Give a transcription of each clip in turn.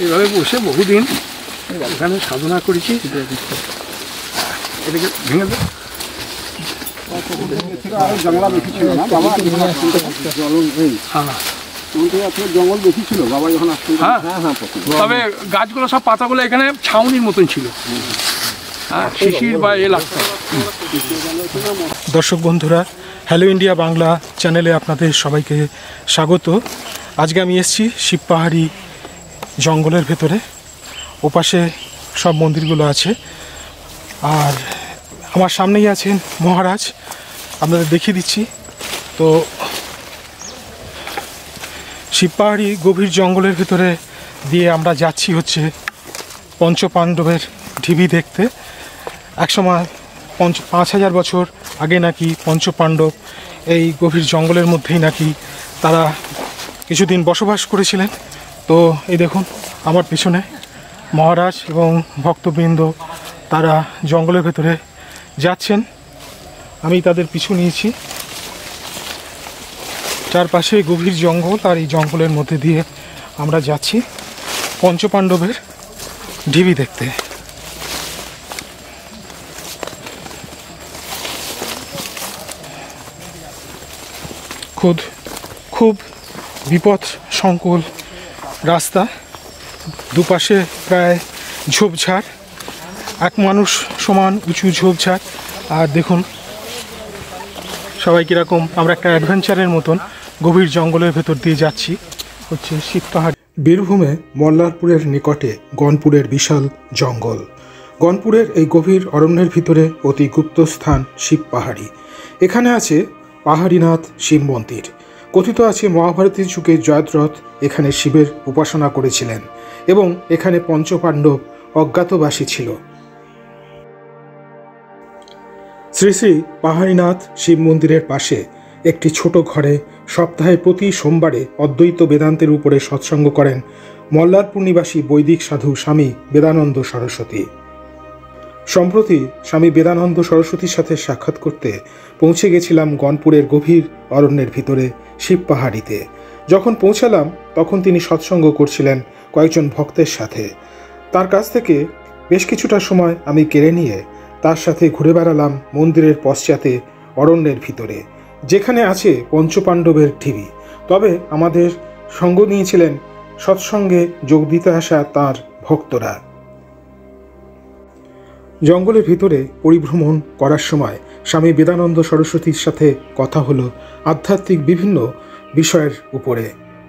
এইভাবে বসে বহুদিন এখানে সাধনা করেছি। এটাকে ভেঙে দেয় জঙ্গল বেশি ছিল না বাবা, জঙ্গল বেশি ছিল বাবা যখন আসতো। তবে গাছগুলো সব পাতাগুলো এখানে ছাউনির মতন ছিল, শিশির বা এ লাগতো। দর্শক বন্ধুরা, হ্যালো ইন্ডিয়া বাংলা চ্যানেলে আপনাদের সবাইকে স্বাগত। আজকে আমি এসেছি শিবপাহাড়ি জঙ্গলের ভেতরে। ওপাশে সব মন্দিরগুলো আছে, আর আমার সামনেই আছেন মহারাজ। আপনাদের দেখিয়ে দিচ্ছি। তো শিবপাহাড়ি গভীর জঙ্গলের ভেতরে দিয়ে আমরা যাচ্ছি হচ্ছে পঞ্চপাণ্ডবের ঢিবি দেখতে। একসময় 5000 বছর আগে নাকি পঞ্চপাণ্ডব এই গভীর জঙ্গলের মধ্যেই নাকি তারা কিছুদিন বসবাস করেছিলেন। তো এই দেখুন আমার পিছনে মহারাজ এবং ভক্তবৃন্দ তারা জঙ্গলের ভেতরে যাচ্ছেন, আমি তাদের পিছু নিয়েছি। চারপাশে গভীর জঙ্গল, আর এই জঙ্গলের মধ্যে দিয়ে আমরা যাচ্ছি পঞ্চপাণ্ডবের ঢিবি দেখতে। খুব বিপদ সংকুল রাস্তা, দুপাশে প্রায় ঝোপঝাড়, এক মানুষ সমান উঁচু ঝোপঝাড়। আর দেখুন সবাই কীরকম, আমরা একটা অ্যাডভেঞ্চারের মতন গভীর জঙ্গলের ভেতর দিয়ে যাচ্ছি হচ্ছে শিবপাহাড়ি। বীরভূমে মল্লারপুরের নিকটে গনপুরের বিশাল জঙ্গল। গনপুরের এই গভীর অরণ্যের ভিতরে অতি গুপ্ত স্থান শিবপাহাড়ি। এখানে আছে পাহাড়ীনাথ শিব মন্দির। কথিত আছে মহাভারতের যুগে জয়দ্রথ এখানে শিবের উপাসনা করেছিলেন এবং এখানে পঞ্চপাণ্ডব অজ্ঞাতবাসী ছিল। শ্রী শ্রী পাহাড়ীনাথ শিব মন্দিরের পাশে একটি ছোট ঘরে সপ্তাহে প্রতি সোমবারে অদ্বৈত বেদান্তের উপরে সৎসঙ্গ করেন মল্লারপুর নিবাসী বৈদিক সাধু স্বামী বেদানন্দ সরস্বতী। সম্প্রতি স্বামী বেদানন্দ সরস্বতীর সাথে সাক্ষাৎ করতে পৌঁছে গেছিলাম গনপুরের গভীর অরণ্যের ভিতরে শিবপাহাড়িতে। যখন পৌঁছালাম তখন তিনি সৎসঙ্গ করছিলেন কয়েকজন ভক্তের সাথে। তার কাছ থেকে বেশ কিছুটা সময় আমি কেড়ে নিয়ে তার সাথে ঘুরে বেড়ালাম মন্দিরের পশ্চাতে অরণ্যের ভিতরে, যেখানে আছে পঞ্চপাণ্ডবের ঢিবি। তবে আমাদের সঙ্গ নিয়েছিলেন সৎসঙ্গে যোগ দিতে আসা তাঁর ভক্তরা। জঙ্গলের ভিতরে পরিভ্রমণ করার সময় স্বামী বেদানন্দ সরস্বতীর সাথে কথা হলো আধ্যাত্মিক বিভিন্ন বিষয়ের উপরে,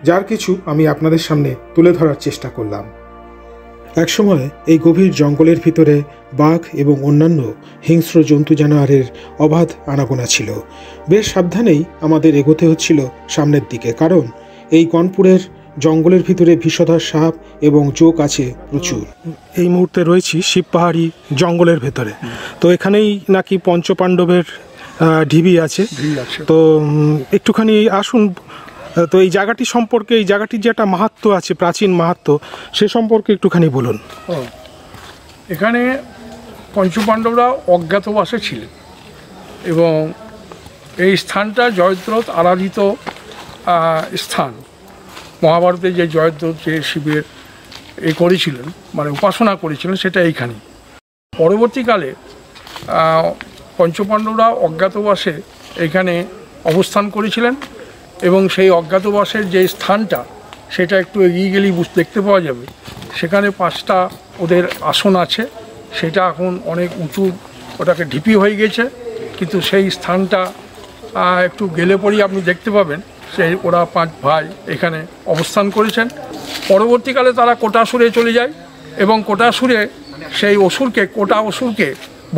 যার কিছু আমি আপনাদের সামনে তুলে ধরার চেষ্টা করলাম। একসময় এই গভীর জঙ্গলের ভিতরে বাঘ এবং অন্যান্য হিংস্র জন্তু জানোয়ারের অবাধ আনাগোনা ছিল। বেশ সাবধানেই আমাদের এগোতে হচ্ছিল সামনের দিকে, কারণ এই গনপুরের জঙ্গলের ভিতরে বিষধর সাপ এবং জোক আছে প্রচুর। এই মুহূর্তে রয়েছি শিবপাহাড়ি জঙ্গলের ভেতরে। তো এখানেই নাকি পঞ্চপাণ্ডবের ঢিবি আছে। তো একটুখানি আসুন, তো এই জায়গাটি সম্পর্কে, এই জায়গাটির যে একটা মাহাত্ম্য আছে, প্রাচীন মাহাত্ম্য, সে সম্পর্কে একটুখানি বলুন। এখানে পঞ্চপাণ্ডবরা অজ্ঞাতবাসে ছিলেন এবং এই স্থানটা জয়দ্রথ আরাধিত স্থান। মহাভারতে যে জয়দ্রথ যে শিবের করেছিলেন, মানে উপাসনা করেছিলেন, সেটা এইখানেই। পরবর্তীকালে পঞ্চপাণ্ডবরা অজ্ঞাতবাসে এখানে অবস্থান করেছিলেন এবং সেই অজ্ঞাতবাসের যে স্থানটা, সেটা একটু এগিয়ে গেলেই দেখতে পাওয়া যাবে। সেখানে 5টা ওদের আসন আছে, সেটা এখন অনেক উঁচু, ওটাকে ঢিপি হয়ে গেছে, কিন্তু সেই স্থানটা একটু গেলে পরেই আপনি দেখতে পাবেন সেই ওরা 5 ভাই এখানে অবস্থান করেছেন। পরবর্তীকালে তারা কোটাসুরে চলে যায় এবং কোটাসুরে সেই কোটা অসুরকে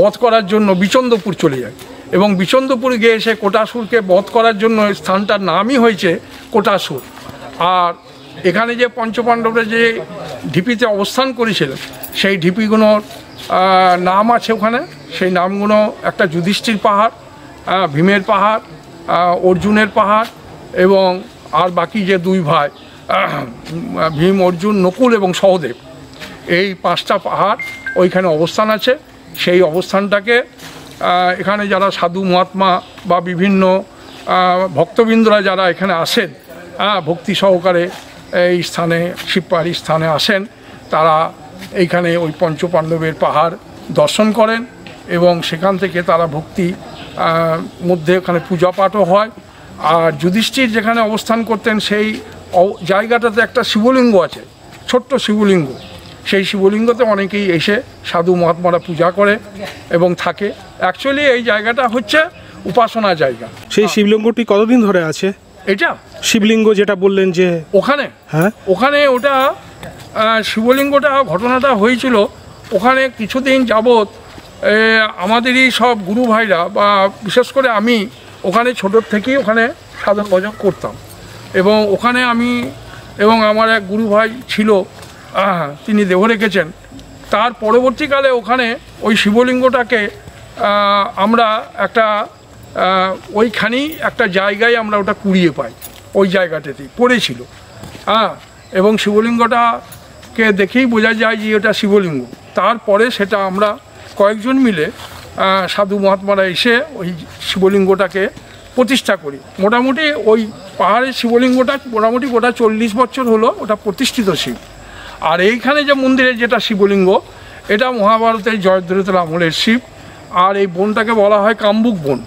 বধ করার জন্য বিচন্দ্রপুর চলে যায় এবং বিচন্দ্রপুর গিয়ে সে কোটাসুরকে বধ করার জন্য স্থানটার নামই হয়েছে কোটাসুর। আর এখানে যে পঞ্চপাণ্ডবরা যে ঢিপিতে অবস্থান করেছিলেন, সেই ঢিপিগুলোর নাম আছে ওখানে। সেই নামগুলো একটা যুধিষ্ঠির পাহাড়, ভীমের পাহাড়, অর্জুনের পাহাড় এবং আর বাকি যে 2 ভাই ভীম, অর্জুন, নকুল এবং সহদেব, এই 5টা পাহাড় ওইখানে অবস্থান আছে। সেই অবস্থানটাকে এখানে যারা সাধু মহাত্মা বা বিভিন্ন ভক্তবৃন্দরা যারা এখানে আসেন, ভক্তি সহকারে এই স্থানে শিবপাহাড়ি স্থানে আসেন তারা এইখানে ওই পঞ্চপাণ্ডবের পাহাড় দর্শন করেন এবং সেখান থেকে তারা ভক্তি মধ্যে ওখানে পূজা পাঠও হয়। আর যুধিষ্ঠির যেখানে অবস্থান করতেন সেই জায়গাটাতে একটা শিবলিঙ্গ আছে, ছোট্ট শিবলিঙ্গ। সেই শিবলিঙ্গতে অনেকেই এসে সাধু মহাত্মারা পূজা করে এবং থাকে। অ্যাকচুয়ালি এই জায়গাটা হচ্ছে উপাসনা জায়গা। সেই শিবলিঙ্গটি কতদিন ধরে আছে? এটা শিবলিঙ্গ যেটা বললেন যে ওখানে, হ্যাঁ ওখানে ওটা শিবলিঙ্গটা ঘটনাটা হয়েছিল ওখানে কিছুদিন যাবৎ আমাদেরই সব গুরু ভাইরা বা বিশেষ করে আমি ওখানে ছোটোর থেকেই ওখানে সাধন ভজন করতাম এবং ওখানে আমি এবং আমার এক গুরু ভাই ছিল, তিনি দেহ রেখেছেন। তার পরবর্তীকালে ওখানে ওই শিবলিঙ্গটাকে আমরা একটা ওইখানেই একটা জায়গায় আমরা ওটা কুড়িয়ে পাই, ওই জায়গাটাতেই পড়েছিল। এবং শিবলিঙ্গটাকে দেখেই বোঝা যায় যে ওটা শিবলিঙ্গ। তারপরে সেটা আমরা কয়েকজন মিলে সাধু মহাত্মারা এসে ওই শিবলিঙ্গটাকে প্রতিষ্ঠা করি। মোটামুটি ওই পাহাড়ের শিবলিঙ্গটা মোটামুটি গোটা 40 বছর হলো ওটা প্রতিষ্ঠিত শিব। আর এইখানে যে মন্দিরের যেটা শিবলিঙ্গ, এটা মহাভারতের জয়দ্রথের আমলের শিব। আর এই বনটাকে বলা হয় কাম্বুক বন।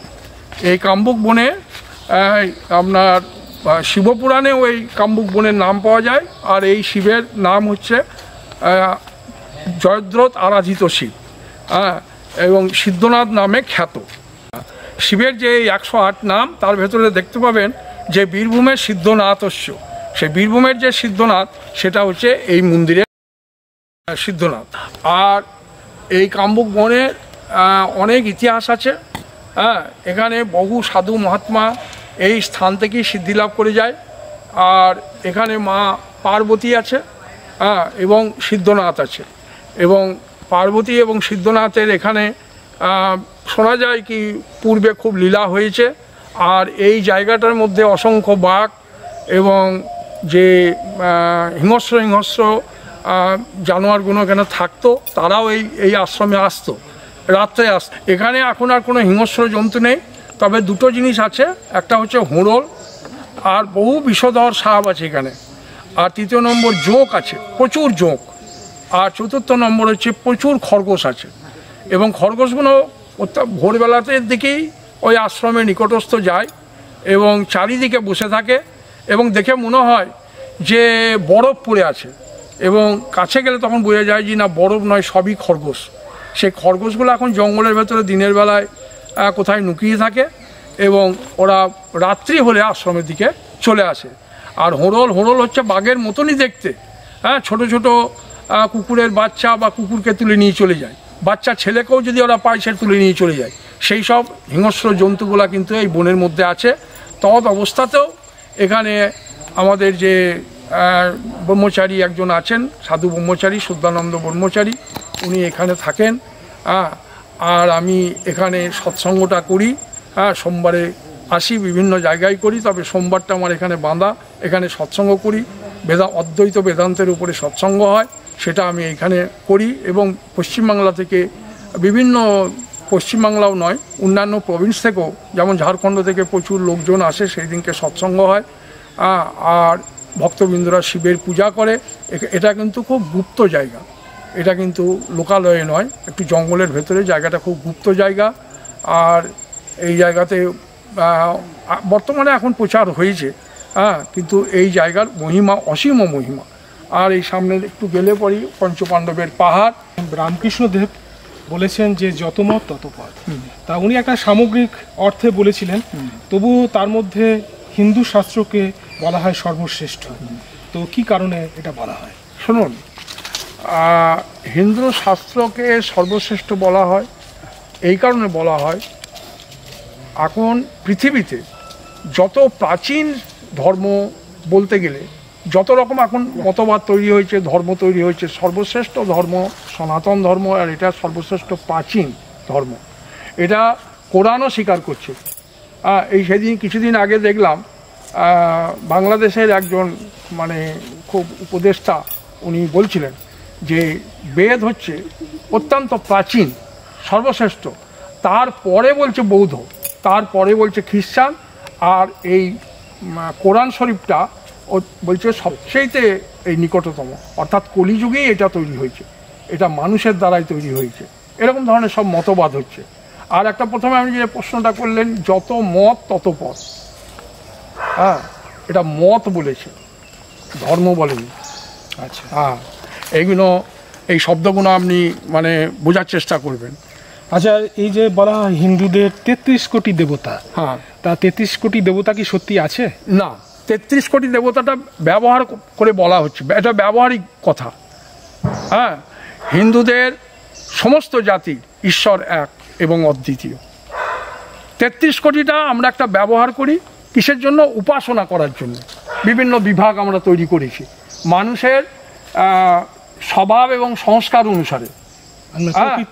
এই কাম্বুক বনে আপনার শিবপুরাণে ওই কাম্বুক বনের নাম পাওয়া যায়। আর এই শিবের নাম হচ্ছে জয়দ্রথ আরাধিত শিব, এবং সিদ্ধনাথ নামে খ্যাত। শিবের যে 108 নাম তার ভেতরে দেখতে পাবেন যে বীরভূমের সিদ্ধনাথস্য, সেই বীরভূমের যে সিদ্ধনাথ সেটা হচ্ছে এই মন্দিরের সিদ্ধনাথ। আর এই কাম্বুক বনের অনেক ইতিহাস আছে। এখানে বহু সাধু মহাত্মা এই স্থান থেকেই সিদ্ধি লাভ করে যায়। আর এখানে মা পার্বতী আছে এবং সিদ্ধনাথ আছে। এবং পার্বতী এবং সিদ্ধনাথের এখানে শোনা যায় কি পূর্বে খুব লীলা হয়েছে। আর এই জায়গাটার মধ্যে অসংখ্য বাঘ এবং যে হিংস্র হিংস্র জানোয়ারগুলো এখানে থাকতো, তারাও এই আশ্রমে আসতো, রাত্রে আসতো। এখানে এখন আর কোনো হিংস্র জন্তু নেই, তবে দুটো জিনিস আছে, একটা হচ্ছে হোঁড়ল আর বহু বিষধর সাপ আছে এখানে। আর তৃতীয় নম্বর জোঁক আছে, প্রচুর জোঁক। আর চতুর্থ নম্বর হচ্ছে প্রচুর খরগোশ আছে। এবং খরগোশগুলো ভোরবেলাতের দিকেই ওই আশ্রমের নিকটস্থ যায় এবং চারিদিকে বসে থাকে এবং দেখে মনে হয় যে বরফ পড়ে আছে। এবং কাছে গেলে তখন বোঝা যায় যে না, বরফ নয়, সবই খরগোশ। সেই খরগোশগুলো এখন জঙ্গলের ভেতরে দিনের বেলায় কোথায় লুকিয়ে থাকে এবং ওরা রাত্রি হলে আশ্রমের দিকে চলে আসে। আর হোঁড়ল হচ্ছে বাঘের মতনই দেখতে, ছোট ছোট কুকুরের বাচ্চা বা কুকুরকে তুলে নিয়ে চলে যায়, বাচ্চা ছেলেকেও যদি ওরা পায় সে তুলে নিয়ে চলে যায়। সেই সব হিংস্র জন্তুগুলা কিন্তু এই বনের মধ্যে আছে। তদ অবস্থাতেও এখানে আমাদের যে ব্রহ্মচারী একজন আছেন, সাধু ব্রহ্মচারী শুদ্ধানন্দ ব্রহ্মচারী, উনি এখানে থাকেন। আর আমি এখানে সৎসঙ্গটা করি, সোমবারে আসি, বিভিন্ন জায়গায় করি, তবে সোমবারটা আমার এখানে বাঁধা। এখানে সৎসঙ্গ করি, অদ্বৈত বেদান্তের উপরে সৎসঙ্গ হয়, সেটা আমি এখানে করি। এবং পশ্চিমবাংলা থেকে বিভিন্ন, পশ্চিমবাংলাও নয়, অন্যান্য প্রভিন্স থেকেও, যেমন ঝাড়খণ্ড থেকে প্রচুর লোকজন আসে, সেই দিনকে সৎসঙ্গ হয়। আর ভক্তবৃন্দরা শিবের পূজা করে। এটা কিন্তু খুব গুপ্ত জায়গা, এটা কিন্তু লোকালয়ে নয়, একটু জঙ্গলের ভেতরে, জায়গাটা খুব গুপ্ত জায়গা। আর এই জায়গাতে বর্তমানে এখন প্রচার হয়েছে, কিন্তু এই জায়গার মহিমা অসীম মহিমা। আর এই সামনে একটু গেলে পরই পঞ্চপাণ্ডবের পাহাড়। রামকৃষ্ণদেব বলেছেন যে যত মত তত পথ, তা উনি একটা সামগ্রিক অর্থে বলেছিলেন, তবু তার মধ্যে হিন্দু শাস্ত্রকে বলা হয় সর্বশ্রেষ্ঠ। তো কি কারণে এটা বলা হয়? শুনুন, হিন্দু শাস্ত্রকে সর্বশ্রেষ্ঠ বলা হয় এই কারণে বলা হয়, এখন পৃথিবীতে যত প্রাচীন ধর্ম বলতে গেলে যত রকম এখন মতবাদ তৈরি হয়েছে, ধর্ম তৈরি হয়েছে, সর্বশ্রেষ্ঠ ধর্ম সনাতন ধর্ম। আর এটা সর্বশ্রেষ্ঠ প্রাচীন ধর্ম, এটা কোরআনও স্বীকার করছে। এই সেদিন কিছুদিন আগে দেখলাম বাংলাদেশের একজন মানে খুব উপদেষ্টা, উনি বলছিলেন যে বেদ হচ্ছে অত্যন্ত প্রাচীন, সর্বশ্রেষ্ঠ, তারপরে বলছে বৌদ্ধ, তারপরে বলছে খ্রিস্টান, আর এই কোরআন শরীফটা ও বলছে সবচেয়েতে এই নিকটতম, অর্থাৎ কলিযুগেই এটা তৈরি হয়েছে, এটা মানুষের দ্বারাই তৈরি হয়েছে, এরকম ধরনের সব মতবাদ হচ্ছে। আর একটা প্রথমে আপনি যে প্রশ্নটা করলেন, যত মত তত পথ, হ্যাঁ এটা মত বলেছে, ধর্ম বলেনি। আচ্ছা হ্যাঁ এইগুলো, এই শব্দগুলো আপনি মানে বোঝার চেষ্টা করবেন। আচ্ছা, এই যে বলা হয় হিন্দুদের 33 কোটি দেবতা, হ্যাঁ, তা 33 কোটি দেবতা কি সত্যি আছে? না, 33 কোটি দেবতাটা ব্যবহার করে বলা হচ্ছে, এটা ব্যবহারিক কথা। হ্যাঁ, হিন্দুদের সমস্ত জাতি ঈশ্বর এক এবং অদ্বিতীয়। 33 কোটিটা আমরা একটা ব্যবহার করি কিসের জন্য? উপাসনা করার জন্য। বিভিন্ন বিভাগ আমরা তৈরি করেছি মানুষের স্বভাব এবং সংস্কার অনুসারে,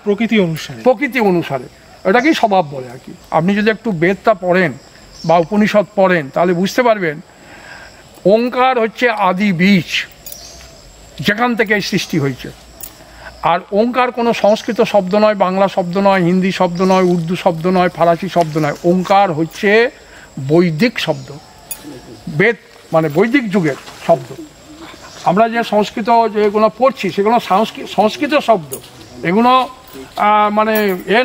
প্রকৃতি অনুসারে, প্রকৃতি অনুসারে, এটাকেই স্বভাব বলে আর কি। আপনি যদি একটু বেদটা পড়েন বা উপনিষদ পড়েন তাহলে বুঝতে পারবেন ওঙ্কার হচ্ছে আদি বীজ, যেখান থেকে এই সৃষ্টি হয়েছে। আর ওঙ্কার কোনো সংস্কৃত শব্দ নয়, বাংলা শব্দ নয়, হিন্দি শব্দ নয়, উর্দু শব্দ নয়, ফারাসি শব্দ নয়। ওঙ্কার হচ্ছে বৈদিক শব্দ, বেদ মানে বৈদিক যুগের শব্দ। আমরা যে সংস্কৃত যেগুলো পড়ছি সেগুলো সংস্কৃত শব্দ, এগুলো মানে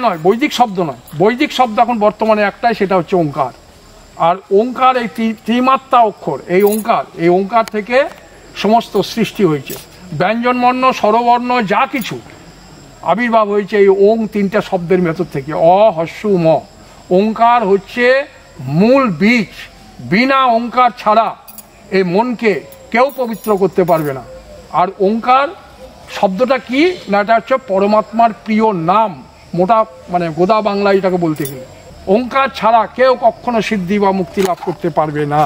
নয়, বৈদিক শব্দ নয়। বৈদিক শব্দ এখন বর্তমানে একটাই, সেটা হচ্ছে ওঙ্কার। আর ওঙ্কার এই ত্রিমাত্রা অক্ষর, এই ওঙ্কার থেকে সমস্ত সৃষ্টি হয়েছে। ব্যঞ্জনবর্ণ, স্বরবর্ণ যা কিছু আবির্ভাব হয়েছে এই ওং তিনটা শব্দের ভেতর থেকে, অ হস্য ম। ওঙ্কার হচ্ছে মূল বীজ। বিনা ওঙ্কার ছাড়া এই মনকে কেউ পবিত্র করতে পারবে না। আর ওঙ্কার শব্দটা কি না, এটা হচ্ছে পরমাত্মার প্রিয় নাম, মোটা মানে গোদা বাংলা এটাকে বলতে গেলে। ওঙ্কার ছাড়া কেউ কখনো সিদ্ধি বা মুক্তি লাভ করতে পারবে না।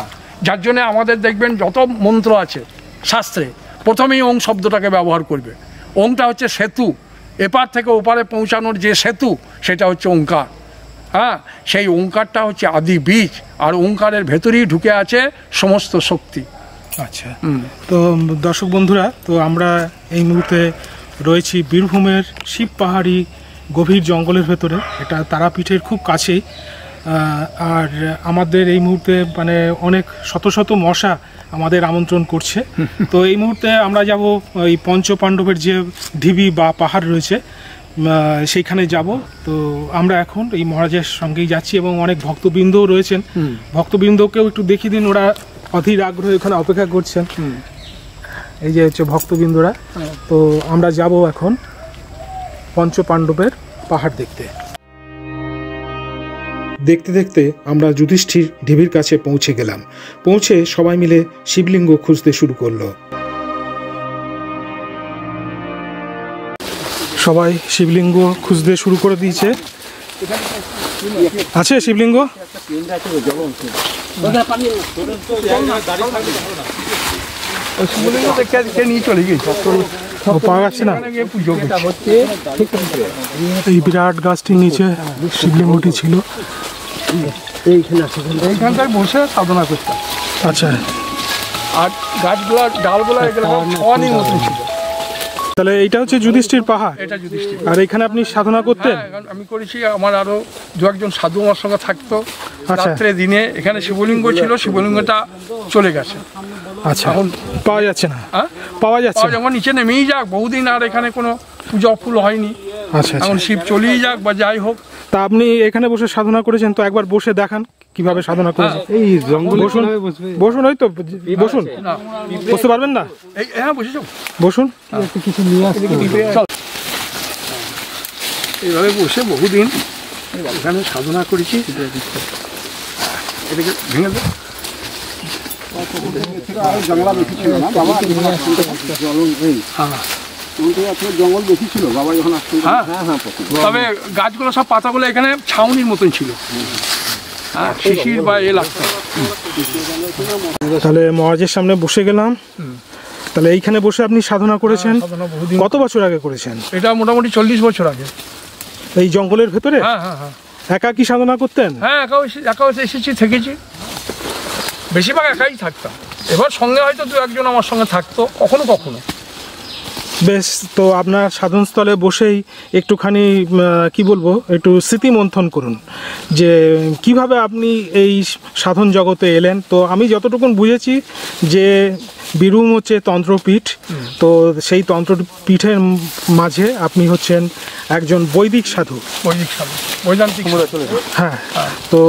যার জন্য আমাদের দেখবেন যত মন্ত্র আছে শাস্ত্রে প্রথমেই ওং শব্দটাকে ব্যবহার করবে। ওংটা হচ্ছে সেতু, এপার থেকে ওপারে পৌঁছানোর যে সেতু, সেটা হচ্ছে ওঙ্কার। হ্যাঁ, সেই ওঙ্কারটা হচ্ছে আদি বীজ, আর ওঙ্কারের ভেতরেই ঢুকে আছে সমস্ত শক্তি। আচ্ছা, তো দর্শক বন্ধুরা, তো আমরা এই মুহূর্তে রয়েছি বীরভূমের শিব পাহাড়ি গভীর জঙ্গলের ভেতরে, এটা তারাপীঠের খুব কাছেই। আর আমাদের এই মুহূর্তে মানে অনেক শত শত মশা আমাদের আমন্ত্রণ করছে। তো এই মুহূর্তে আমরা যাব ওই পঞ্চপাণ্ডবের যে ঢিবি বা পাহাড় রয়েছে সেইখানে যাব। তো আমরা এখন এই মহারাজের সঙ্গেই যাচ্ছি এবং অনেক ভক্তবৃন্দও রয়েছেন, ভক্তবৃন্দকেও একটু দেখিয়ে দিন, ওরা অধীর আগ্রহে এখানে অপেক্ষা করছেন। এই যে হচ্ছে ভক্তবৃন্দরা। তো আমরা যাব এখন পঞ্চপাণ্ডবের পাহাড় দেখতে। দেখতে দেখতে আমরা যুধিষ্ঠির ঢিবির কাছে পৌঁছে গেলাম। পৌঁছে সবাই মিলে শিবলিঙ্গ খুঁজতে শুরু করলো। সবাই শিবলিঙ্গ খুঁজতে শুরু করে দিয়েছে। আছে শিবলিঙ্গ? পাওয়া যাচ্ছে না। এই বিরাট গাছটির নিচে শিবলিঙ্গটি ছিল, এইখানটায় বসে সাধনা করতাম। আচ্ছা, আর গাছগুলা ডালগুলা এগুলো অনেক মতন ছিল। তাহলে এইটা হচ্ছে যুধিষ্ঠির পাহাড়, এটা যুধিষ্ঠির। আর এখানে আপনি সাধনা করতেন? হ্যাঁ, আমি করেছি। আমার আরো দু একজন সাধু আমার সঙ্গে থাকতো। আচ্ছা। রাত্রে দিনে এখানে শিবলিঙ্গ ছিল, শিবলিঙ্গটা চলে গেছে। আচ্ছা, এখন পাওয়া যাচ্ছে না? হ্যাঁ, পাওয়া যাচ্ছে না। যেমন নিচে নেমেই যাক, বহুদিন আর এখানে কোনো পূজা ফুল হয়নি। আচ্ছা, এখন শিব চলেই যাক বা যাই হোক। তা আপনি এখানে বসে সাধনা করেছেন, তো একবার বসে দেখান কিভাবে সাধনা করেছেন। এই জঙ্গলে বসুন, বসুন, ওই তো বসুন। বসতে পারবেন না? হ্যাঁ, বসে যাও, বসুন। কিছু নিয়ে আসতে এইভাবে বসে বহুদিন এখানে সাধনা করেছি। এটাকে ভেঙে দেয়। জঙ্গল বেশি ছিল না বাবা, জঙ্গল বেশি ছিল বাবা যখন আসতো। হ্যাঁ, তবে গাছগুলো সব পাতাগুলো এখানে ছাউনির মতন ছিল, শিশির বা এ লাগতো। তাহলে মহারাজের সামনে বসে গেলাম। তাহলে এইখানে বসে আপনি সাধনা করেছেন? কত বছর আগে করেছেন? এটা মোটামুটি 40 বছর আগে। এই জঙ্গলের ভেতরে? হ্যাঁ হ্যাঁ হ্যাঁ। একা কি সাধনা করতেন? হ্যাঁ, একাও এসেছি, থেকেছি। বেশিরভাগ একাই থাকতাম। এবার সঙ্গে হয়তো দু একজন আমার সঙ্গে থাকতো কখনো কখনো। বেশ, তো আপনার সাধনস্থলে বসেই একটুখানি কি বলবো, একটু স্মৃতিমন্থন করুন যে কিভাবে আপনি এই সাধন জগতে এলেন। তো আমি যতটুকু বুঝেছি যে বীরভূম হচ্ছে তন্ত্রপীঠ, তো সেই তন্ত্রপীঠের মাঝে আপনি হচ্ছেন একজন বৈদিক সাধু। বৈদান্তিক। হ্যাঁ, তো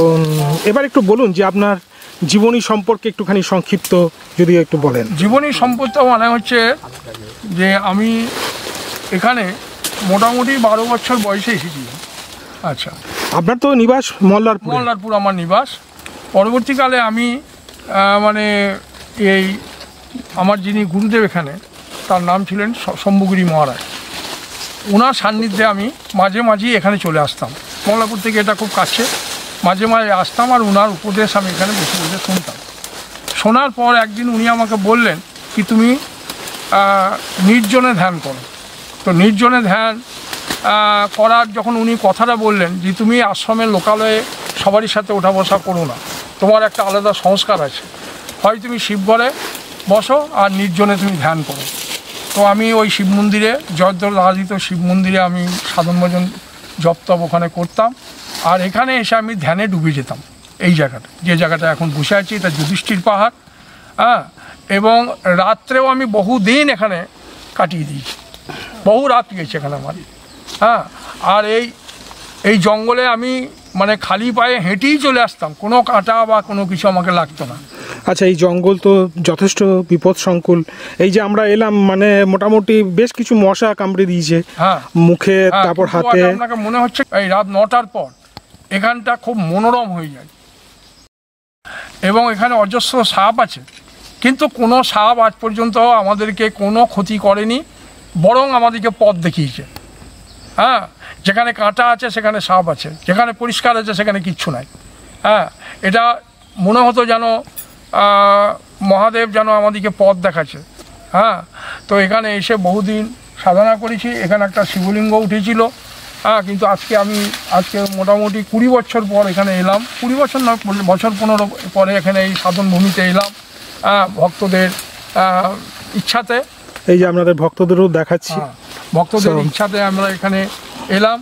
এবার একটু বলুন যে আপনার জীবনী সম্পর্কে একটুখানি সংক্ষিপ্ত যদি একটু বলেন। জীবনী সম্পর্ক মানে হচ্ছে যে আমি এখানে মোটামুটি 12 বছর বয়সে এসেছি। আচ্ছা, আপনার তো নিবাস মল্লারপুর আমার নিবাস। পরবর্তীকালে আমি মানে এই আমার যিনি গুরুদেব এখানে, তার নাম ছিলেন শম্ভুগিরি মহারাজ। ওনার সান্নিধ্যে আমি মাঝে মাঝেই এখানে চলে আসতাম। মল্লারপুর থেকে এটা খুব কাছে, মাঝে মাঝে আসতাম আর ওনার উপদেশ আমি এখানে বসে বসে শুনতাম। শোনার পর একদিন উনি আমাকে বললেন কি তুমি নির্জনে ধ্যান করো। তো নির্জনে ধ্যান করার যখন উনি কথাটা বললেন যে তুমি আশ্রমের লোকালয়ে সবারই সাথে ওঠা বসা করো না, তোমার একটা আলাদা সংস্কার আছে, হয় তুমি শিবঘরে বসো আর নির্জনে তুমি ধ্যান করো। তো আমি ওই শিব মন্দিরে, জয়দ্দল রাজিত শিব মন্দিরে আমি সাধন ভজন জপ তপ ওখানে করতাম। আর এখানে এসে আমি ধ্যানে ডুবে যেতাম। এই জায়গাটা, যে জায়গাটা এখন বসে আছি, এটা যুধিষ্ঠির পাহাড়। হ্যাঁ, এবং রাত্রেও আমি বহুদিন এখানে কাটিয়ে দিয়েছি, বহু রাত গেছি এখানে আমার। হ্যাঁ, আর এই জঙ্গলে আমি মানে খালি পায়ে হেঁটেই চলে আসতাম, কোনো কাঁটা বা কোনো কিছু আমাকে লাগতো না। আচ্ছা, এই জঙ্গল তো যথেষ্ট বিপদ সংকুল। এই যে আমরা এলাম, মানে মোটামুটি বেশ কিছু মশা কামড়ে দিয়েছে। হ্যাঁ, মুখে, তারপর হাতে। আপনাকে মনে হচ্ছে এই রাত 9টার পর এখানটা খুব মনোরম হয়ে যায় এবং এখানে অজস্র সাপ আছে, কিন্তু কোনো সাপ আজ পর্যন্ত আমাদেরকে কোনো ক্ষতি করেনি, বরং আমাদেরকে পথ দেখিয়েছে। হ্যাঁ, যেখানে কাঁটা আছে সেখানে সাপ আছে, যেখানে পরিষ্কার আছে সেখানে কিচ্ছু নাই। হ্যাঁ, এটা মনে হতো যেন মহাদেব যেন আমাদেরকে পথ দেখাচ্ছে। হ্যাঁ, তো এখানে এসে বহুদিন সাধনা করেছি। এখানে একটা শিবলিঙ্গ উঠেছিল। হ্যাঁ, কিন্তু আজকে মোটামুটি 20 বছর পর এখানে এলাম। 20 বছর না, বছর 15 পরে এখানে এই সাধন ভূমিতে এলাম ভক্তদের ইচ্ছাতে। এই যে আপনাদের ভক্তদেরও দেখাচ্ছি, ভক্তদের ইচ্ছাতে আমরা এখানে এলাম।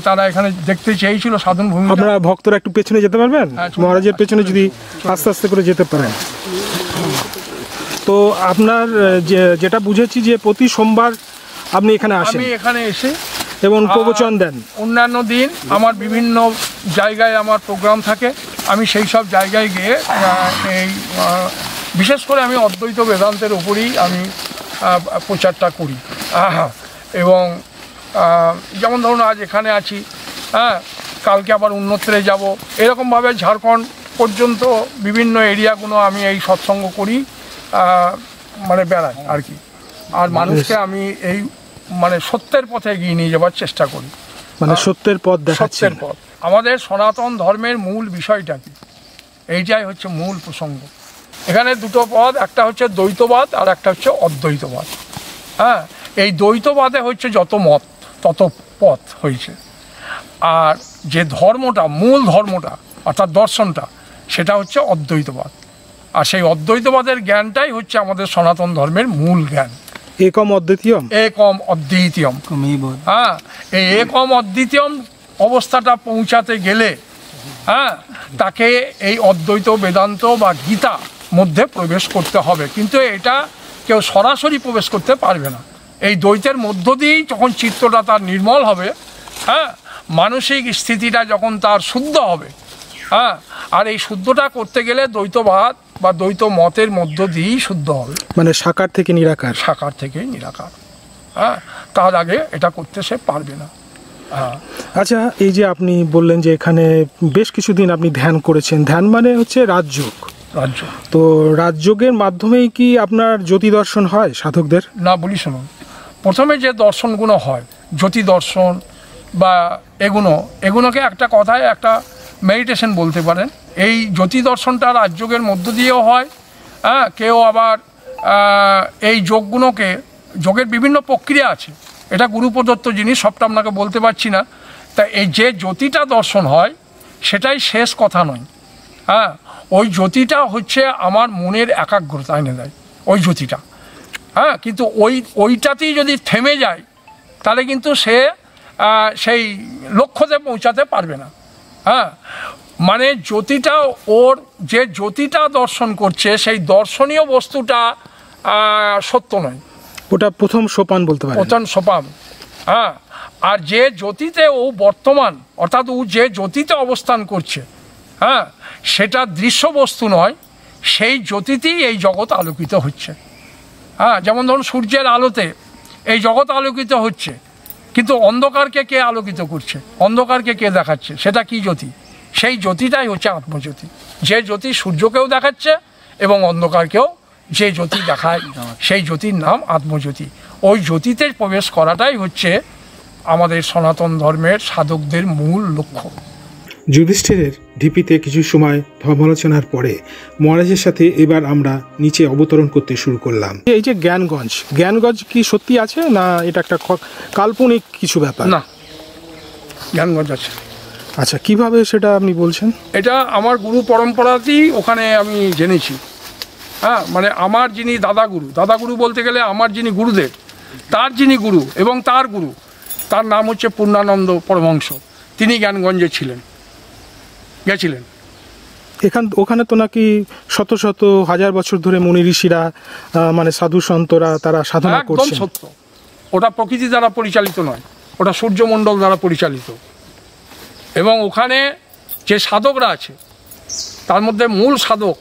তারা এখানে দেখতে চেয়েছিল সাধন ভূমি। আপনারা ভক্তরা একটু পেছনে যেতে পারবেন, মহারাজের পেছনে যদি আস্তে আস্তে করে যেতে পারেন। তো আপনার যেটা বুঝেছি যে প্রতি সোমবার আপনি এখানে আসেন। আমি এখানে এসে এবং প্রবচন দেন। অন্যান্য দিন আমার বিভিন্ন জায়গায় আমার প্রোগ্রাম থাকে, আমি সেই সব জায়গায় গিয়ে এই বিশেষ করে আমি অদ্বৈত বেদান্তের উপরই আমি প্রচারটা করি। এবং যেমন ধরুন আজ এখানে আছি, হ্যাঁ, কালকে আবার অন্যত্রে যাব, এরকমভাবে ঝাড়খণ্ড পর্যন্ত বিভিন্ন এরিয়াগুলো আমি এই সৎসঙ্গ করি, মানে বেড়াই আর কি। আর মানুষকে আমি এই মানে সত্যের পথে এগিয়ে নিয়ে যাওয়ার চেষ্টা করি, মানে সত্যের পথ দেখাচ্ছেন। সত্যের পথ। আমাদের সনাতন ধর্মের মূল বিষয়টা কি, এইটাই হচ্ছে মূল প্রসঙ্গ। এখানে দুটো পথ, একটা হচ্ছে দ্বৈতবাদ আর একটা হচ্ছে অদ্বৈতবাদ। হ্যাঁ, এই দ্বৈতবাদে হচ্ছে যত মত তত পথ হয়েছে, আর যে ধর্মটা, মূল ধর্মটা অর্থাৎ দর্শনটা, সেটা হচ্ছে অদ্বৈতবাদ। আর সেই অদ্বৈতবাদের জ্ঞানটাই হচ্ছে আমাদের সনাতন ধর্মের মূল জ্ঞান। একম অদ্বিতীয়ম, একম অদ্বিতীয়ম। হ্যাঁ, এই একম অদ্বিতীয়ম অবস্থাটা পৌঁছাতে গেলে হ্যাঁ তাকে এই অদ্বৈত বেদান্ত বা গীতা মধ্যে প্রবেশ করতে হবে, কিন্তু এটা কেউ সরাসরি প্রবেশ করতে পারবে না। এই দ্বৈতের মধ্য দিয়েই যখন চিত্তটা তার নির্মল হবে, হ্যাঁ, মানসিক স্থিতিটা যখন তার শুদ্ধ হবে, হ্যাঁ, আর এই শুদ্ধটা করতে গেলে দ্বৈতবাদ বা দ্বৈত মতের মধ্য দিয়েই শুদ্ধ হবে, মানে সাকার থেকে নিরাকার, সাকার থেকে নিরাকার। হ্যাঁ, তার আগে এটা করতে সে পারবে না। হ্যাঁ। আচ্ছা, এই যে আপনি বললেন যে এখানে বেশ কিছুদিন আপনি ধ্যান করেছেন, ধ্যান মানে হচ্ছে রাজযোগ। রাজ্য তো রাজযোগের মাধ্যমেই কি আপনার জ্যোতি দর্শন হয় সাধকদের? না, বলি শুনুন, প্রথমে যে দর্শনগুলো হয়, জ্যোতি দর্শন বা এগুলোকে একটা কথায় একটা মেডিটেশন বলতে পারেন। এই জ্যোতি দর্শনটা রাজযোগের মধ্য দিয়েও হয়। হ্যাঁ, কেউ আবার এই যোগগুলোকে, যোগের বিভিন্ন প্রক্রিয়া আছে, এটা গুরু প্রদত্ত জিনিস, সবটা আপনাকে বলতে পারছি না। তা এই যে জ্যোতিটা দর্শন হয় সেটাই শেষ কথা নয়। হ্যাঁ, ওই জ্যোতিটা হচ্ছে আমার মনের একাগ্রতা এনে দেয়। ওই জ্যোতিটা হ্যাঁ, কিন্তু ওইটাতেই যদি থেমে যায় তাহলে কিন্তু সে সেই লক্ষ্যতে পৌঁছাতে পারবে না। হ্যাঁ, মানে জ্যোতিটা ওর যে জ্যোতিটা দর্শন করছে সেই দর্শনীয় বস্তুটা সত্য নয়, ওটা প্রথম সোপান বলতে পারেন, প্রথম সোপান। হ্যাঁ, আর যে জ্যোতিতে ও বর্তমান, অর্থাৎ ও যে জ্যোতিতে অবস্থান করছে, হ্যাঁ, সেটা দৃশ্য বস্তু নয়, সেই জ্যোতিতেই এই জগৎ আলোকিত হচ্ছে। হ্যাঁ, যেমন ধরুন সূর্যের আলোতে এই জগৎ আলোকিত হচ্ছে, কিন্তু অন্ধকারকে কে আলোকিত করছে, অন্ধকারকে কে দেখাচ্ছে, সেটা কি জ্যোতি? সেই জ্যোতিটাই হচ্ছে আত্মজ্যোতি, যে জ্যোতি সূর্যকেও দেখাচ্ছে এবং অন্ধকারকেও যে জ্যোতি দেখায়, সেই জ্যোতির নাম আত্মজ্যোতি। ওই জ্যোতিতে প্রবেশ করাটাই হচ্ছে আমাদের সনাতন ধর্মের সাধকদের মূল লক্ষ্য। যুধিষ্ঠিরের ঢিপিতে কিছু সময় ধর্মালোচনার পরে মহারাজের সাথে এবার আমরা নিচে অবতরণ করতে শুরু করলাম। এই যে জ্ঞানগঞ্জ কি সত্যি আছে, না এটা একটা কাল্পনিক কিছু ব্যাপার? না, জ্ঞানগঞ্জ আছে। আচ্ছা, কিভাবে সেটা আপনি বলছেন? এটা আমার গুরু পরম্পরাতেই ওখানে আমি জেনেছি। হ্যাঁ, মানে আমার যিনি দাদাগুরু বলতে গেলে আমার যিনি গুরুদেব, তার যিনি গুরু এবং তার গুরু, তার নাম হচ্ছে পূর্ণানন্দ পরমহংস। তিনি জ্ঞানগঞ্জে গেছিলেন। ওখানে তো নাকি শত শত হাজার বছর ধরে মুনি ঋষিরা, মানে সাধু সন্তরা তারা সাধনা করছে। একদম সত্য। ওটা প্রকৃতি দ্বারা পরিচালিত নয়, ওটা সূর্যমণ্ডল দ্বারা পরিচালিত। এবং ওখানে যে সাধকরা আছে তার মধ্যে মূল সাধক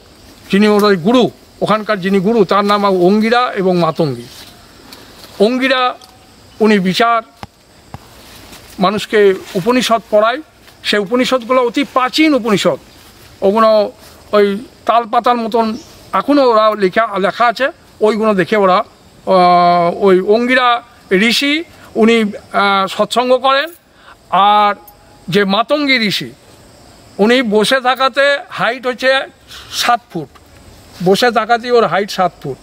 যিনি ওদের গুরু, ওখানকার যিনি গুরু, তার নাম অঙ্গিরা এবং মাতঙ্গী। অঙ্গিরা উনি বিচার মানুষকে উপনিষদ পড়ায়। সেই উপনিষদগুলো অতি প্রাচীন উপনিষদ, ওগুলো ওই তাল পাতার মতন এখনও ওরা লেখা আছে। ওইগুলো দেখে ওরা ওই অঙ্গিরা ঋষি উনি সৎসঙ্গ করেন। আর যে মাতঙ্গী ঋষি উনি বসে থাকাতে হাইট হচ্ছে 7 ফুট, বসে থাকাতেই ওর হাইট 7 ফুট,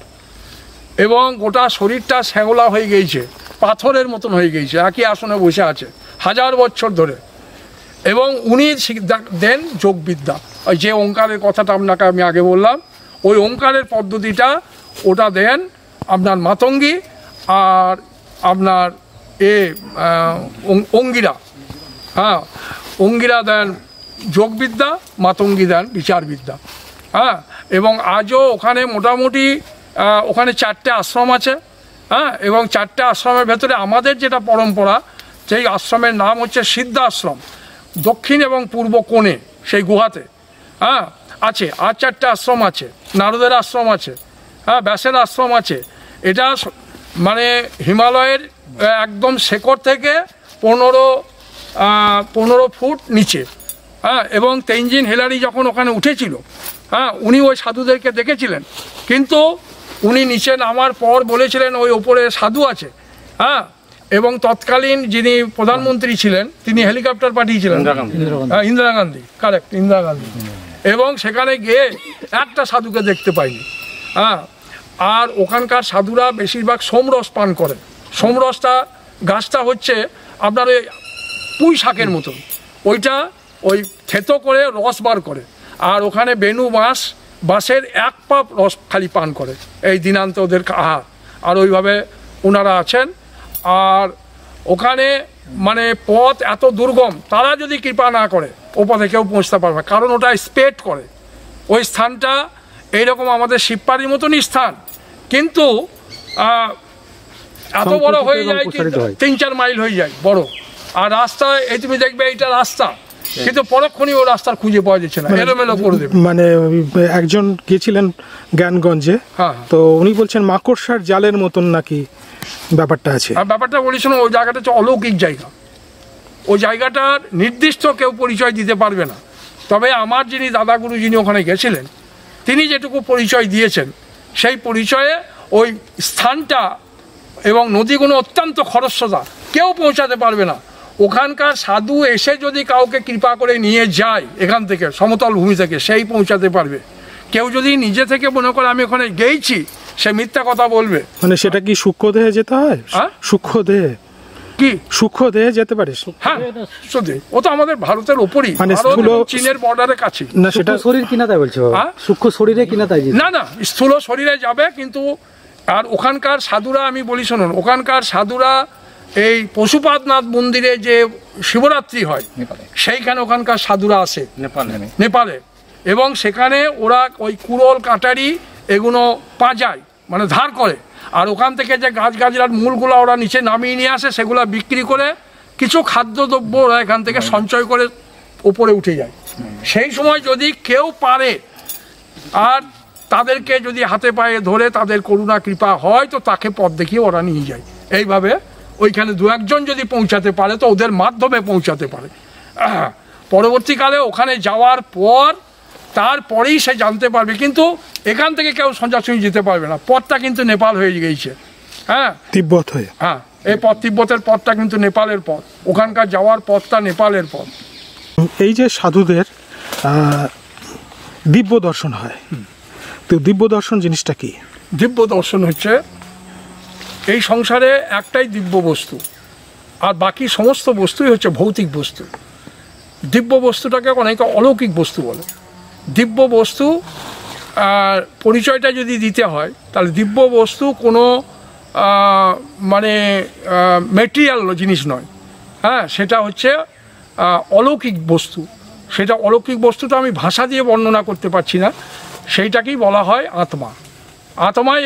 এবং গোটা শরীরটা শ্যাওলা হয়ে গিয়েছে, পাথরের মতন হয়ে গিয়েছে, একই আসনে বসে আছে 1000 বছর ধরে। এবং উনি দেন যোগবিদ্যা, ওই যে ওঙ্কারের কথাটা আপনাকে আমি আগে বললাম, ওই ওঙ্কারের পদ্ধতিটা ওটা দেন আপনার মাতঙ্গী আর আপনার অঙ্গিরা। হ্যাঁ, অঙ্গিরা দেন যোগবিদ্যা, মাতঙ্গী দেন বিচারবিদ্যা। হ্যাঁ, এবং আজও ওখানে মোটামুটি ওখানে 4টে আশ্রম আছে। হ্যাঁ, এবং 4টে আশ্রমের ভেতরে আমাদের যেটা পরম্পরা, সেই আশ্রমের নাম হচ্ছে সিদ্ধাশ্রম, দক্ষিণ এবং পূর্ব কোণে সেই গুহাতে। হ্যাঁ, আছে আর 4টে আশ্রম আছে, নারদের আশ্রম আছে, হ্যাঁ, ব্যাসের আশ্রম আছে। এটা মানে হিমালয়ের একদম শেকড় থেকে 15 ফুট নিচে। হ্যাঁ, এবং তেনজিন হিলারি যখন ওখানে উঠেছিল, হ্যাঁ, উনি ওই সাধুদেরকে দেখেছিলেন, কিন্তু উনি নিচে নামার পর বলেছিলেন ওই ওপরে সাধু আছে। হ্যাঁ, এবং তৎকালীন যিনি প্রধানমন্ত্রী ছিলেন তিনি হেলিকপ্টার পাঠিয়েছিলেন, ইন্দিরা গান্ধী, কারেক্ট, ইন্দিরা গান্ধী। এবং সেখানে গিয়ে একটা সাধুকে দেখতে পাইনি। হ্যাঁ, আর ওখানকার সাধুরা বেশিরভাগ সোমরস পান করেন। সোমরসটা গাছটা হচ্ছে আপনার ওই পুঁই শাকের মতন, ওইটা ওই থেতো করে রস বার করে, আর ওখানে বেনু বাঁশের 1 পাপ রস খালি পান করে, এই দিনান্ত ওদের আহার। আর ওইভাবে ওনারা আছেন। আর ওখানে মানে পথ এত দুর্গম, তারা যদি কৃপা না করে ও পথে কেউ পৌঁছতে পারবে, কারণ ওটা স্পেড করে। ওই স্থানটা এইরকম আমাদের শিবপাড়ির মতনই স্থান, কিন্তু এত বড় হয়ে যায়, 3-4 মাইল হয়ে যায় বড়। আর রাস্তা এই তুমি দেখবে এইটা রাস্তা, কিন্তু পরক্ষণই ও রাস্তার খুঁজে পাওয়া যাচ্ছে না, এলোমেলো করে দেবে। মানে একজন গিয়েছিলেন জ্ঞানগঞ্জে, তো উনি বলছেন মাকড়সার জালের মতন নাকি ব্যাপারটা আছে। আর ব্যাপারটা বলি শোনো, ওই জায়গাটা হচ্ছে অলৌকিক জায়গা। ওই জায়গাটার নির্দিষ্ট কেউ পরিচয় দিতে পারবে না। তবে আমার যিনি দাদাগুরু যিনি ওখানে গেছিলেন, তিনি যেটুকু পরিচয় দিয়েছেন, সেই পরিচয়ে ওই স্থানটা এবং নদীগুলো অত্যন্ত খরস্রোতা, কেউ পৌঁছাতে পারবে না। ওখানকার সাধু এসে যদি কাউকে কৃপা করে নিয়ে যায় এখান থেকে, সমতল ভূমি থেকে, সেই পৌঁছাতে পারবে। কেউ যদি নিজে থেকে মনে করে আমি ওখানে গেইছি, সে মিথ্যা কথা বলবে। মানে সেটা কি সূক্ষ্ম দেহে যেতে হয়? সূক্ষ্ম দেহে কি সূক্ষ্ম দেহে যেতে পারে? হ্যাঁ, ও তো আমাদের ভারতের ওপরই, মানে চীনের বর্ডারের কাছে। না, সেটা শরীর কিনা তাই বলছে, সূক্ষ্ম শরীরে কিনা তাই? না, স্থূল শরীরে যাবে, কিন্তু আর ওখানকার সাধুরা, আমি বলি শুনুন, ওখানকার সাধুরা এই পশুপাতনাথ মন্দিরে যে শিবরাত্রি হয় সেইখানে ওখানকার সাধুরা আসে নেপালে, এবং সেখানে ওরা ওই কুড়োল কাটারি এগুলো পাজায়, মানে ধার করে, আর ওখান থেকে যে গাছগাছড়ার মূলগুলো ওরা নিচে নামিয়ে নিয়ে আসে, সেগুলো বিক্রি করে কিছু খাদ্যদ্রব্য ওরা এখান থেকে সঞ্চয় করে ওপরে উঠে যায়। সেই সময় যদি কেউ পারে আর তাদেরকে যদি হাতে পায়ে ধরে তাদের করুণা কৃপা হয়, তো তাকে পথ দেখিয়ে ওরা নিয়ে যায়। এইভাবে ওইখানে দু একজন যদি পৌঁছাতে পারে, তো ওদের মাধ্যমে পৌঁছাতে পারে। পরবর্তীকালে ওখানে যাওয়ার পর তারপরেই সে জানতে পারবে, কিন্তু এখান থেকে কেউ সোজাসুজি যেতে পারবে না, পথটা কিন্তু নেপাল হয়ে গিয়েছে। হ্যাঁ, তিব্বত হয়ে। হ্যাঁ, এই পথ তিব্বতের পথটা কিন্তু নেপালের পথ, ওখানকার যাওয়ার পথটা নেপালের পথ। এই যে সাধুদের দিব্য দর্শন হয়, তো দিব্য দর্শন জিনিসটা কি? দিব্য দর্শন হচ্ছে এই সংসারে একটাই দিব্য বস্তু, আর বাকি সমস্ত বস্তুই হচ্ছে ভৌতিক বস্তু। দিব্য বস্তুটাকে অনেকে অলৌকিক বস্তু বলে। দিব্য বস্তু পরিচয়টা যদি দিতে হয়, তাহলে দিব্য বস্তু কোনো মানে মেটেরিয়াল জিনিস নয়। হ্যাঁ, সেটা হচ্ছে অলৌকিক বস্তু। সেটা অলৌকিক বস্তুটা আমি ভাষা দিয়ে বর্ণনা করতে পারছি না, সেইটাকেই বলা হয় আত্মা। আত্মাই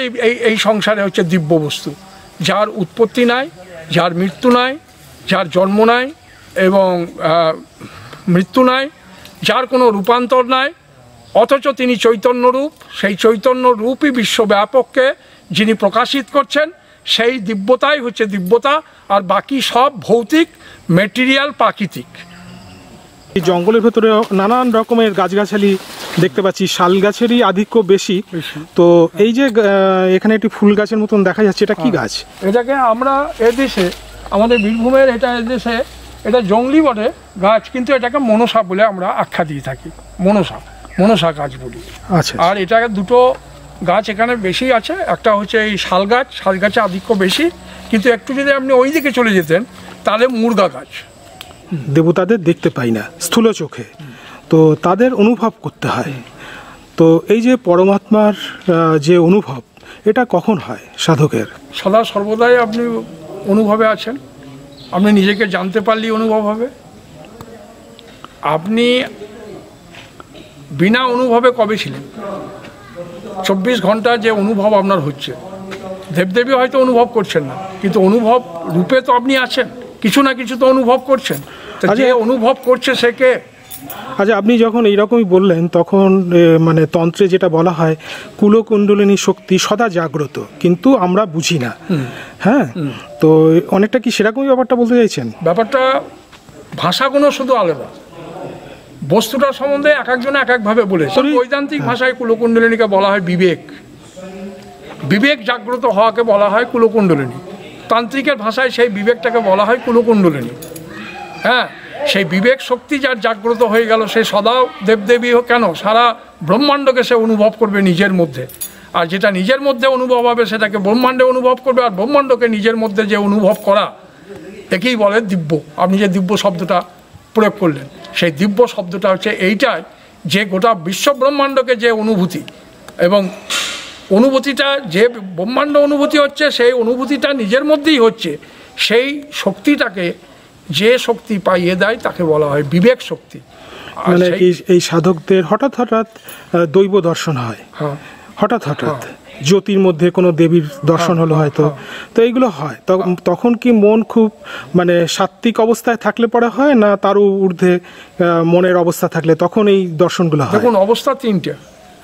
এই সংসারে হচ্ছে দিব্য বস্তু, যার উৎপত্তি নাই, যার মৃত্যু নাই, যার জন্ম নাই এবং মৃত্যু নাই, যার কোনো রূপান্তর নাই, অথচ তিনি চৈতন্যরূপ। সেই চৈতন্য রূপই বিশ্বব্যাপককে যিনি প্রকাশিত করছেন, সেই দিব্যতাই হচ্ছে দিব্যতা, আর বাকি সব ভৌতিক, মেটেরিয়াল, প্রাকৃতিক। এই জঙ্গলের ভেতরে নানান রকমের গাছগাছালি দেখতে পাচ্ছি, শাল গাছেরই আধিক্য বেশি। তো এই যে এখানে একটি ফুল গাছের মতন দেখা যাচ্ছে, এটা কি গাছ? এটাকে আমরা এদেশে, আমাদের বীরভূমের এটা এদেশে এটা জঙ্গলি বটে গাছ, কিন্তু এটাকে মনসা বলে আমরা আখ্যা দিয়ে থাকি। মনসা গাছ বলি। আচ্ছা। আর এটাকে দুটো গাছ এখানে বেশি আছে, একটা হচ্ছে এই শাল গাছ, শাল গাছে আধিক্য বেশি, কিন্তু একটু যদি আপনি ওই দিকে চলে যেতেন তাহলে মুরগা গাছ। দেবতাদের দেখতে পাই না স্থূল চোখে, তো তাদের অনুভব করতে হয়। তো এই যে পরমাত্মার যে অনুভব, এটা কখন হয় সাধকের? সদা সর্বদাই আপনি অনুভবে আছেন, আপনি নিজেকে জানতে পারলেই অনুভব হবে। আপনি বিনা অনুভবে কবে ছিলেন? 24 ঘন্টা যে অনুভব আপনার হচ্ছে, দেবদেবী হয়তো অনুভব করছেন না, কিন্তু অনুভব রূপে তো আপনি আছেন, কিছু না কিছু তো অনুভব করছেন। যে অনুভব করছে সে কে? আচ্ছা, আপনি যখন এইরকমই বললেন, তখন মানে তন্ত্রে যেটা বলা হয়, কুলকুণ্ডলিনী শক্তি সদা জাগ্রত, কিন্তু আমরা বুঝি না। হ্যাঁ, তো অনেকটা কি সেরকমই ব্যাপারটা বলতে চাইছেন? ব্যাপারটা ভাষাগুলো শুধু আলাদা, বস্তুটা সম্বন্ধে এক একজনে এক একভাবে বলেছে। বৈদান্তিক ভাষায় কুলকুণ্ডলিনীকে বলা হয় বিবেক, বিবেক জাগ্রত হওয়াকে বলা হয় কুলকুণ্ডলিনী। তান্ত্রিকের ভাষায় সেই বিবেকটাকে বলা হয় কুলকুণ্ডলিনী। হ্যাঁ, সেই বিবেক শক্তি যার জাগ্রত হয়ে গেল, সে সদা দেবদেবী কেন, সারা ব্রহ্মাণ্ডকে সে অনুভব করবে নিজের মধ্যে, আর যেটা নিজের মধ্যে অনুভব হবে সেটাকে ব্রহ্মাণ্ডে অনুভব করবে, আর ব্রহ্মাণ্ডকে নিজের মধ্যে যে অনুভব করা, একেই বলে দিব্য। আপনি যে দিব্য শব্দটা প্রয়োগ করলেন, সেই দিব্য শব্দটা হচ্ছে এইটাই, যে গোটা বিশ্ব ব্রহ্মাণ্ডকে যে অনুভূতি, এবং অনুভূতিটা যে ব্রহ্মাণ্ড অনুভূতি হচ্ছে, সেই অনুভূতিটা নিজের মধ্যেই হচ্ছে, সেই শক্তিটাকে যে শক্তি পাইয়ে দেয় তাকে বলা হয় বিবেক শক্তি। মানে এই সাধকদের হঠাৎ হঠাৎ দৈব দর্শন হয়, হঠাৎ হঠাৎ জ্যোতির মধ্যে কোনো দেবীর দর্শন হলো হয়তো, তো এইগুলো হয়। তখন কি মন খুব মানে সাত্ত্বিক অবস্থায় থাকলে পরে হয়, না তারও ঊর্ধ্বে মনের অবস্থা থাকলে তখন এই দর্শনগুলো হয়? দেখুন, অবস্থা তিনটে,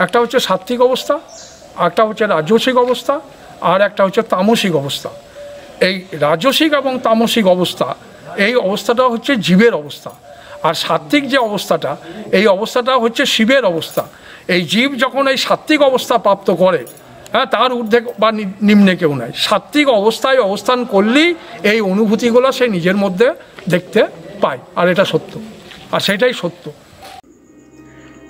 একটা হচ্ছে সাত্ত্বিক অবস্থা, একটা হচ্ছে রাজসিক অবস্থা, আর একটা হচ্ছে তামসিক অবস্থা। এই রাজসিক এবং তামসিক অবস্থা, এই অবস্থাটা হচ্ছে জীবের অবস্থা, আর সাত্ত্বিক যে অবস্থাটা, এই অবস্থাটা হচ্ছে শিবের অবস্থা। এই জীব যখন এই সাত্ত্বিক অবস্থা প্রাপ্ত করে, হ্যাঁ, তার ঊর্ধ্বে বা নিম্নে কেউ নাই। সাত্ত্বিক অবস্থায় অবস্থান করলেই এই অনুভূতিগুলো সে নিজের মধ্যে দেখতে পায়, আর এটা সত্য, আর সেটাই সত্য।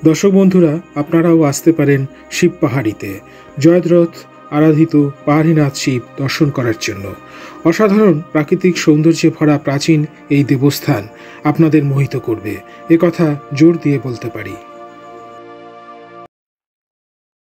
দর্শক বন্ধুরা, আপনারাও আসতে পারেন শিব পাহাড়িতে জয়দ্রথ আরাধিত পাহাড়ীনাথ শিব দর্শন করার জন্য। অসাধারণ প্রাকৃতিক সৌন্দর্যে ভরা প্রাচীন এই দেবস্থান আপনাদের মোহিত করবে, এ কথা জোর দিয়ে বলতে পারি।